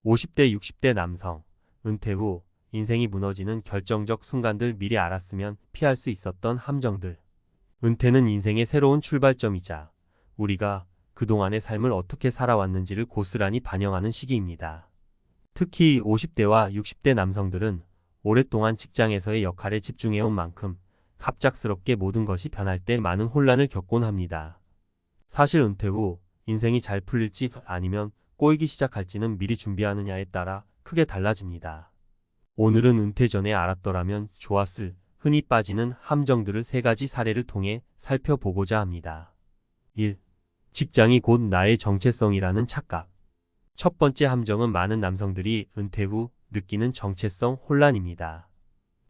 50대, 60대 남성, 은퇴 후 인생이 무너지는 결정적 순간들 미리 알았으면 피할 수 있었던 함정들. 은퇴는 인생의 새로운 출발점이자 우리가 그동안의 삶을 어떻게 살아왔는지를 고스란히 반영하는 시기입니다. 특히 50대와 60대 남성들은 오랫동안 직장에서의 역할에 집중해온 만큼 갑작스럽게 모든 것이 변할 때 많은 혼란을 겪곤 합니다. 사실 은퇴 후 인생이 잘 풀릴지 아니면 꼬이기 시작할지는 미리 준비하느냐에 따라 크게 달라집니다. 오늘은 은퇴 전에 알았더라면 좋았을 흔히 빠지는 함정들을 3가지 사례를 통해 살펴보고자 합니다. 1. 직장이 곧 나의 정체성이라는 착각. 첫 번째 함정은 많은 남성들이 은퇴 후 느끼는 정체성 혼란입니다.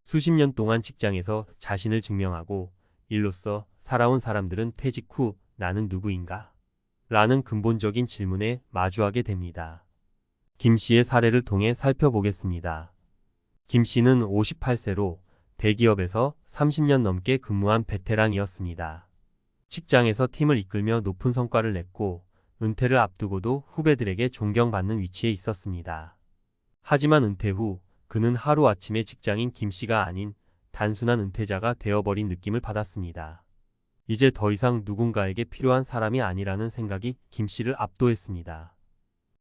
수십 년 동안 직장에서 자신을 증명하고 일로서 살아온 사람들은 퇴직 후 나는 누구인가? 라는 근본적인 질문에 마주하게 됩니다. 김 씨의 사례를 통해 살펴보겠습니다. 김 씨는 58세로 대기업에서 30년 넘게 근무한 베테랑이었습니다. 직장에서 팀을 이끌며 높은 성과를 냈고 은퇴를 앞두고도 후배들에게 존경받는 위치에 있었습니다. 하지만 은퇴 후 그는 하루아침에 직장인 김 씨가 아닌 단순한 은퇴자가 되어버린 느낌을 받았습니다. 이제 더 이상 누군가에게 필요한 사람이 아니라는 생각이 김 씨를 압도했습니다.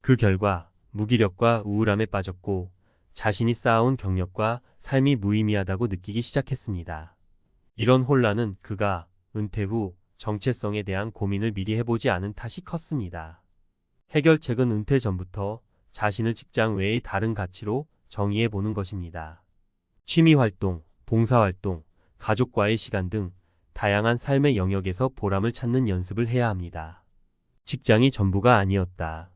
그 결과 무기력과 우울함에 빠졌고 자신이 쌓아온 경력과 삶이 무의미하다고 느끼기 시작했습니다. 이런 혼란은 그가 은퇴 후 정체성에 대한 고민을 미리 해보지 않은 탓이 컸습니다. 해결책은 은퇴 전부터 자신을 직장 외의 다른 가치로 정의해보는 것입니다. 취미활동, 봉사활동, 가족과의 시간 등 다양한 삶의 영역에서 보람을 찾는 연습을 해야 합니다. 직장이 전부가 아니었다.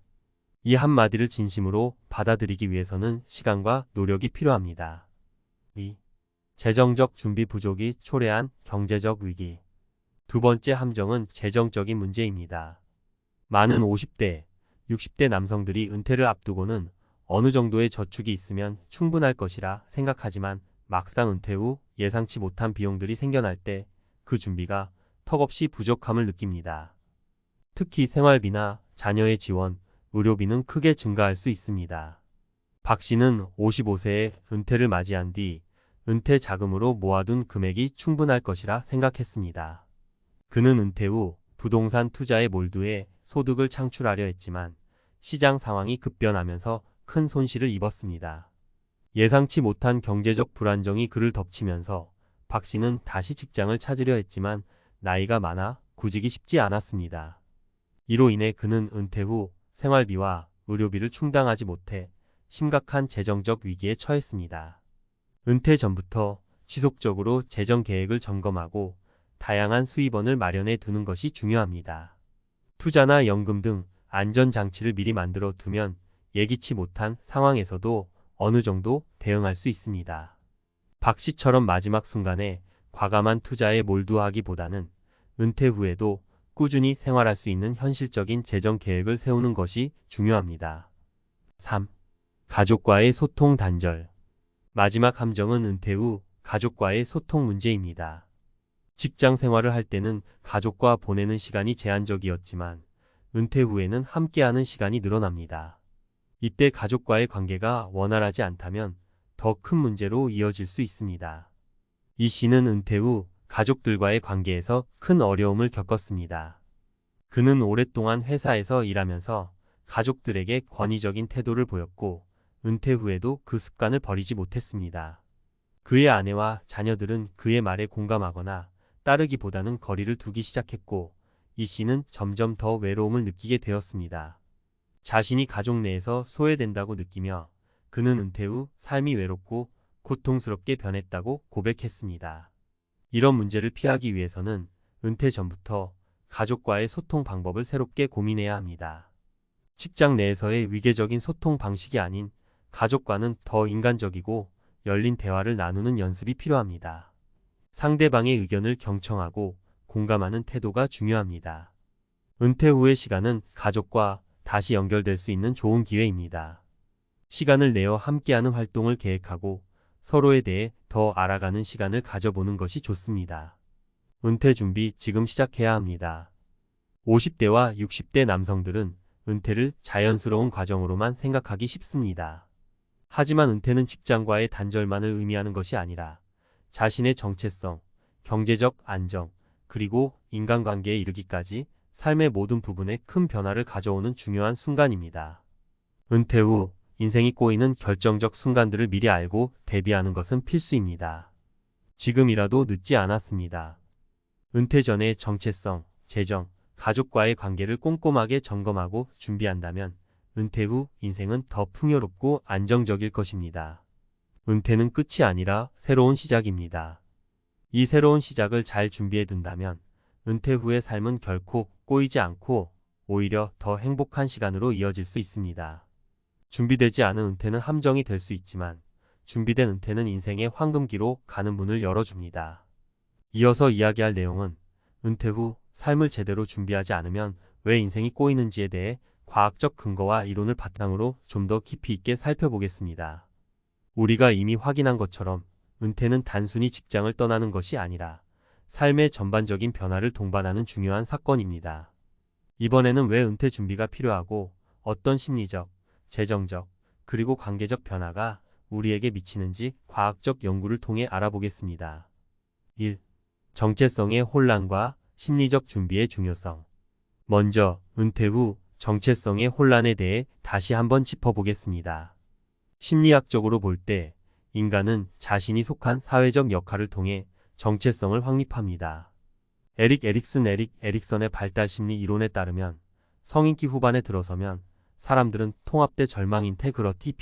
이 한마디를 진심으로 받아들이기 위해서는 시간과 노력이 필요합니다. 2. 재정적 준비 부족이 초래한 경제적 위기. 두 번째 함정은 재정적인 문제입니다. 많은 50대, 60대 남성들이 은퇴를 앞두고는 어느 정도의 저축이 있으면 충분할 것이라 생각하지만 막상 은퇴 후 예상치 못한 비용들이 생겨날 때 그 준비가 턱없이 부족함을 느낍니다. 특히 생활비나 자녀의 지원, 의료비는 크게 증가할 수 있습니다. 박 씨는 55세에 은퇴를 맞이한 뒤 은퇴 자금으로 모아둔 금액이 충분할 것이라 생각했습니다. 그는 은퇴 후 부동산 투자에 몰두해 소득을 창출하려 했지만 시장 상황이 급변하면서 큰 손실을 입었습니다. 예상치 못한 경제적 불안정이 그를 덮치면서 박 씨는 다시 직장을 찾으려 했지만 나이가 많아 구직이 쉽지 않았습니다. 이로 인해 그는 은퇴 후 생활비와 의료비를 충당하지 못해 심각한 재정적 위기에 처했습니다. 은퇴 전부터 지속적으로 재정 계획을 점검하고 다양한 수입원을 마련해 두는 것이 중요합니다. 투자나 연금 등 안전장치를 미리 만들어 두면 예기치 못한 상황에서도 어느 정도 대응할 수 있습니다. 박 씨처럼 마지막 순간에 과감한 투자에 몰두하기보다는 은퇴 후에도 꾸준히 생활할 수 있는 현실적인 재정 계획을 세우는 것이 중요합니다. 3. 가족과의 소통 단절. 마지막 함정은 은퇴 후 가족과의 소통 문제입니다. 직장 생활을 할 때는 가족과 보내는 시간이 제한적이었지만 은퇴 후에는 함께하는 시간이 늘어납니다. 이때 가족과의 관계가 원활하지 않다면 더 큰 문제로 이어질 수 있습니다. 이 씨는 은퇴 후 가족들과의 관계에서 큰 어려움을 겪었습니다. 그는 오랫동안 회사에서 일하면서 가족들에게 권위적인 태도를 보였고 은퇴 후에도 그 습관을 버리지 못했습니다. 그의 아내와 자녀들은 그의 말에 공감하거나 따르기보다는 거리를 두기 시작했고 이 씨는 점점 더 외로움을 느끼게 되었습니다. 자신이 가족 내에서 소외된다고 느끼며 그는 은퇴 후 삶이 외롭고 고통스럽게 변했다고 고백했습니다. 이런 문제를 피하기 위해서는 은퇴 전부터 가족과의 소통 방법을 새롭게 고민해야 합니다. 직장 내에서의 위계적인 소통 방식이 아닌 가족과는 더 인간적이고 열린 대화를 나누는 연습이 필요합니다. 상대방의 의견을 경청하고 공감하는 태도가 중요합니다. 은퇴 후의 시간은 가족과 다시 연결될 수 있는 좋은 기회입니다. 시간을 내어 함께하는 활동을 계획하고 서로에 대해 더 알아가는 시간을 가져보는 것이 좋습니다. 은퇴 준비 지금 시작해야 합니다. 50대와 60대 남성들은 은퇴를 자연스러운 과정으로만 생각하기 쉽습니다. 하지만 은퇴는 직장과의 단절만을 의미하는 것이 아니라 자신의 정체성, 경제적 안정, 그리고 인간관계에 이르기까지 삶의 모든 부분에 큰 변화를 가져오는 중요한 순간입니다. 은퇴 후 인생이 꼬이는 결정적 순간들을 미리 알고 대비하는 것은 필수입니다. 지금이라도 늦지 않았습니다. 은퇴 전에 정체성, 재정, 가족과의 관계를 꼼꼼하게 점검하고 준비한다면 은퇴 후 인생은 더 풍요롭고 안정적일 것입니다. 은퇴는 끝이 아니라 새로운 시작입니다. 이 새로운 시작을 잘 준비해 둔다면 은퇴 후의 삶은 결코 꼬이지 않고 오히려 더 행복한 시간으로 이어질 수 있습니다. 준비되지 않은 은퇴는 함정이 될 수 있지만 준비된 은퇴는 인생의 황금기로 가는 문을 열어줍니다. 이어서 이야기할 내용은 은퇴 후 삶을 제대로 준비하지 않으면 왜 인생이 꼬이는지에 대해 과학적 근거와 이론을 바탕으로 좀 더 깊이 있게 살펴보겠습니다. 우리가 이미 확인한 것처럼 은퇴는 단순히 직장을 떠나는 것이 아니라 삶의 전반적인 변화를 동반하는 중요한 사건입니다. 이번에는 왜 은퇴 준비가 필요하고 어떤 심리적, 재정적, 그리고 관계적 변화가 우리에게 미치는지 과학적 연구를 통해 알아보겠습니다. 1. 정체성의 혼란과 심리적 준비의 중요성. 먼저 은퇴 후 정체성의 혼란에 대해 다시 한번 짚어보겠습니다. 심리학적으로 볼 때 인간은 자신이 속한 사회적 역할을 통해 정체성을 확립합니다. 에릭 에릭선의 발달심리 이론에 따르면 성인기 후반에 들어서면 사람들은 통합대 절망 인테그러티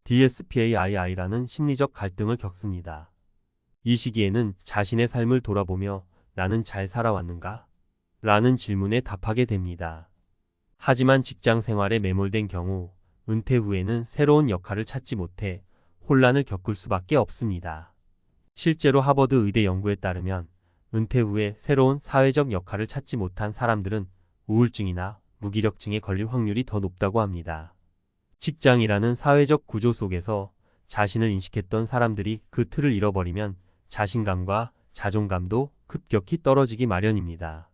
DSPAII라는 심리적 갈등을 겪습니다. 이 시기에는 자신의 삶을 돌아보며 나는 잘 살아왔는가? 라는 질문에 답하게 됩니다. 하지만 직장 생활에 매몰된 경우 은퇴 후에는 새로운 역할을 찾지 못해 혼란을 겪을 수밖에 없습니다. 실제로 하버드 의대 연구에 따르면 은퇴 후에 새로운 사회적 역할을 찾지 못한 사람들은 우울증이나 무기력증에 걸릴 확률이 더 높다고 합니다. 직장이라는 사회적 구조 속에서 자신을 인식했던 사람들이 그 틀을 잃어버리면 자신감과 자존감도 급격히 떨어지기 마련입니다.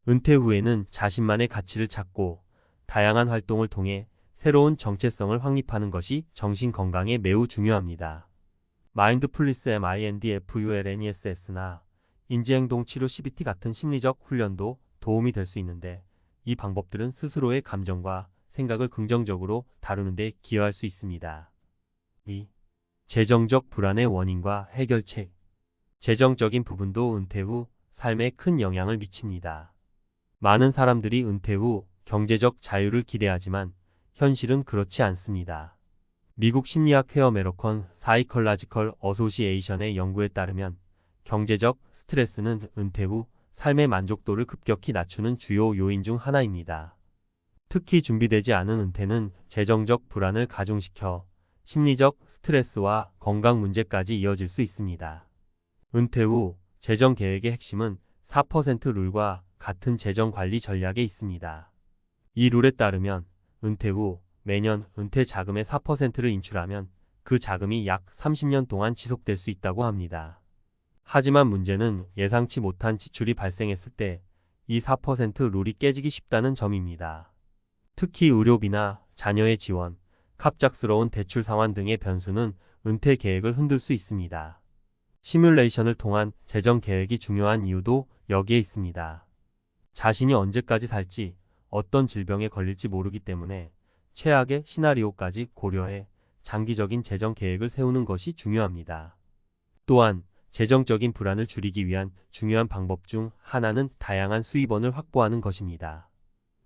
은퇴 후에는 자신만의 가치를 찾고 다양한 활동을 통해 새로운 정체성을 확립하는 것이 정신 건강에 매우 중요합니다. 마인드풀니스 MINDFULNESS나 인지행동 치료 CBT 같은 심리적 훈련도 도움이 될 수 있는데 이 방법들은 스스로의 감정과 생각을 긍정적으로 다루는 데 기여할 수 있습니다. 2. 재정적 불안의 원인과 해결책. 재정적인 부분도 은퇴 후 삶에 큰 영향을 미칩니다. 많은 사람들이 은퇴 후 경제적 자유를 기대하지만 현실은 그렇지 않습니다. 미국 심리학 회어 메로컨 사이컬라지컬 어소시에이션의 연구에 따르면 경제적 스트레스는 은퇴 후 삶의 만족도를 급격히 낮추는 주요 요인 중 하나입니다. 특히 준비되지 않은 은퇴는 재정적 불안을 가중시켜 심리적 스트레스와 건강 문제까지 이어질 수 있습니다. 은퇴 후 재정 계획의 핵심은 4% 룰과 같은 재정 관리 전략에 있습니다. 이 룰에 따르면 은퇴 후 매년 은퇴 자금의 4%를 인출하면 그 자금이 약 30년 동안 지속될 수 있다고 합니다. 하지만 문제는 예상치 못한 지출이 발생했을 때 이 4% 룰이 깨지기 쉽다는 점입니다. 특히 의료비나 자녀의 지원, 갑작스러운 대출 상환 등의 변수는 은퇴 계획을 흔들 수 있습니다. 시뮬레이션을 통한 재정 계획이 중요한 이유도 여기에 있습니다. 자신이 언제까지 살지, 어떤 질병에 걸릴지 모르기 때문에 최악의 시나리오까지 고려해 장기적인 재정 계획을 세우는 것이 중요합니다. 또한 재정적인 불안을 줄이기 위한 중요한 방법 중 하나는 다양한 수입원을 확보하는 것입니다.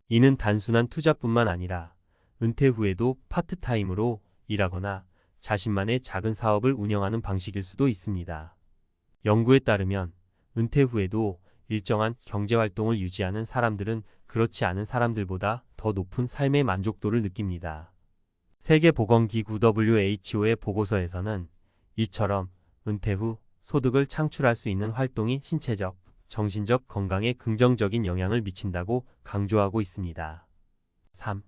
이는 단순한 투자뿐만 아니라 은퇴 후에도 파트타임으로 일하거나 자신만의 작은 사업을 운영하는 방식일 수도 있습니다. 연구에 따르면 은퇴 후에도 일정한 경제활동을 유지하는 사람들은 그렇지 않은 사람들보다 더 높은 삶의 만족도를 느낍니다. 세계보건기구 WHO의 보고서에서는 이처럼 은퇴 후 소득을 창출할 수 있는 활동이 신체적, 정신적 건강에 긍정적인 영향을 미친다고 강조하고 있습니다. 3.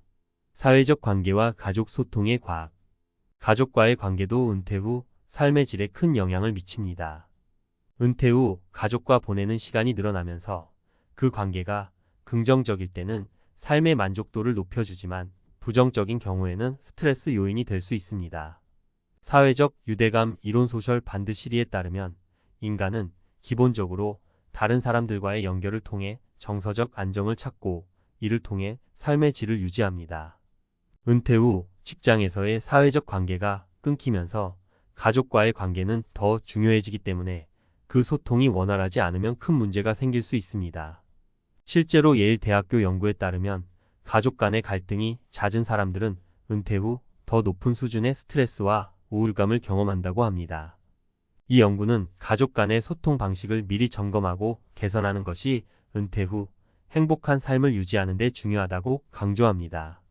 사회적 관계와 가족 소통의 과학. 가족과의 관계도 은퇴 후 삶의 질에 큰 영향을 미칩니다. 은퇴 후 가족과 보내는 시간이 늘어나면서 그 관계가 긍정적일 때는 삶의 만족도를 높여주지만 부정적인 경우에는 스트레스 요인이 될 수 있습니다. 사회적 유대감 이론 소설 반드시리에 따르면 인간은 기본적으로 다른 사람들과의 연결을 통해 정서적 안정을 찾고 이를 통해 삶의 질을 유지합니다. 은퇴 후 직장에서의 사회적 관계가 끊기면서 가족과의 관계는 더 중요해지기 때문에 그 소통이 원활하지 않으면 큰 문제가 생길 수 있습니다. 실제로 예일 대학교 연구에 따르면 가족 간의 갈등이 잦은 사람들은 은퇴 후 더 높은 수준의 스트레스와 우울감을 경험한다고 합니다. 이 연구는 가족 간의 소통 방식을 미리 점검하고 개선하는 것이 은퇴 후 행복한 삶을 유지하는 데 중요하다고 강조합니다.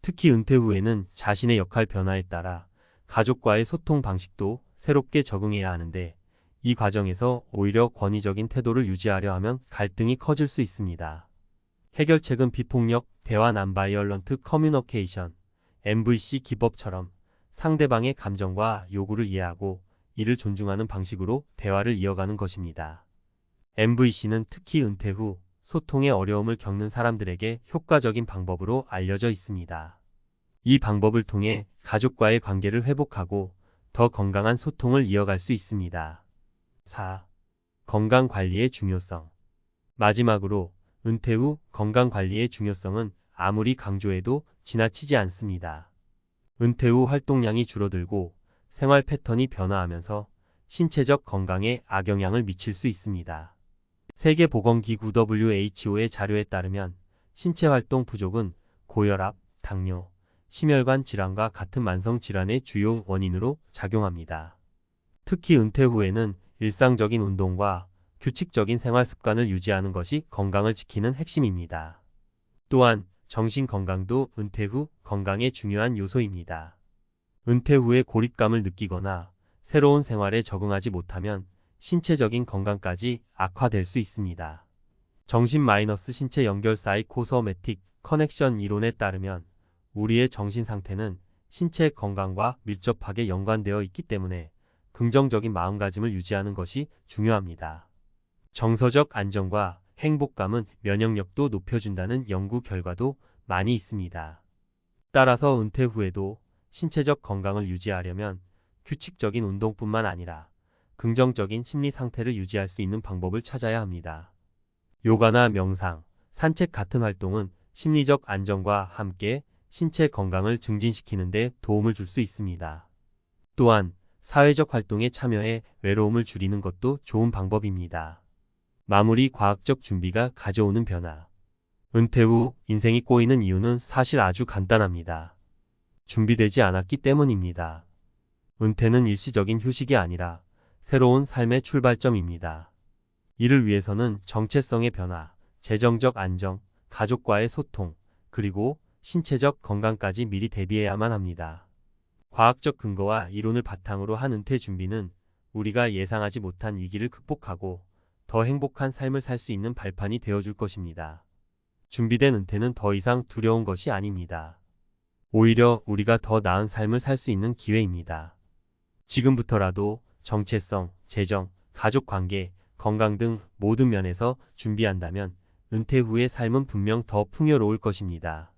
특히 은퇴 후에는 자신의 역할 변화에 따라 가족과의 소통 방식도 새롭게 적응해야 하는데 이 과정에서 오히려 권위적인 태도를 유지하려 하면 갈등이 커질 수 있습니다. 해결책은 비폭력, 대화 난바이얼런트 커뮤니케이션, MVC 기법처럼 상대방의 감정과 요구를 이해하고 이를 존중하는 방식으로 대화를 이어가는 것입니다. MVC는 특히 은퇴 후 소통에 어려움을 겪는 사람들에게 효과적인 방법으로 알려져 있습니다. 이 방법을 통해 가족과의 관계를 회복하고 더 건강한 소통을 이어갈 수 있습니다. 4. 건강관리의 중요성. 마지막으로 은퇴 후 건강관리의 중요성은 아무리 강조해도 지나치지 않습니다. 은퇴 후 활동량이 줄어들고 생활 패턴이 변화하면서 신체적 건강에 악영향을 미칠 수 있습니다. 세계보건기구 WHO의 자료에 따르면 신체 활동 부족은 고혈압, 당뇨, 심혈관 질환과 같은 만성 질환의 주요 원인으로 작용합니다. 특히 은퇴 후에는 일상적인 운동과 규칙적인 생활 습관을 유지하는 것이 건강을 지키는 핵심입니다. 또한 정신 건강도 은퇴 후 건강의 중요한 요소입니다. 은퇴 후에 고립감을 느끼거나 새로운 생활에 적응하지 못하면 신체적인 건강까지 악화될 수 있습니다. 정신-신체 연결 사이코소매틱 커넥션 이론에 따르면 우리의 정신 상태는 신체 건강과 밀접하게 연관되어 있기 때문에 긍정적인 마음가짐을 유지하는 것이 중요합니다. 정서적 안정과 행복감은 면역력도 높여준다는 연구 결과도 많이 있습니다. 따라서 은퇴 후에도 신체적 건강을 유지하려면 규칙적인 운동뿐만 아니라 긍정적인 심리 상태를 유지할 수 있는 방법을 찾아야 합니다. 요가나 명상, 산책 같은 활동은 심리적 안정과 함께 신체 건강을 증진시키는 데 도움을 줄 수 있습니다. 또한 사회적 활동에 참여해 외로움을 줄이는 것도 좋은 방법입니다. 마무리 과학적 준비가 가져오는 변화. 은퇴 후 인생이 꼬이는 이유는 사실 아주 간단합니다. 준비되지 않았기 때문입니다. 은퇴는 일시적인 휴식이 아니라 새로운 삶의 출발점입니다. 이를 위해서는 정체성의 변화, 재정적 안정, 가족과의 소통, 그리고 신체적 건강까지 미리 대비해야만 합니다. 과학적 근거와 이론을 바탕으로 한 은퇴 준비는 우리가 예상하지 못한 위기를 극복하고 더 행복한 삶을 살 수 있는 발판이 되어줄 것입니다. 준비된 은퇴는 더 이상 두려운 것이 아닙니다. 오히려 우리가 더 나은 삶을 살 수 있는 기회입니다. 지금부터라도 정체성, 재정, 가족관계, 건강 등 모든 면에서 준비한다면 은퇴 후의 삶은 분명 더 풍요로울 것입니다.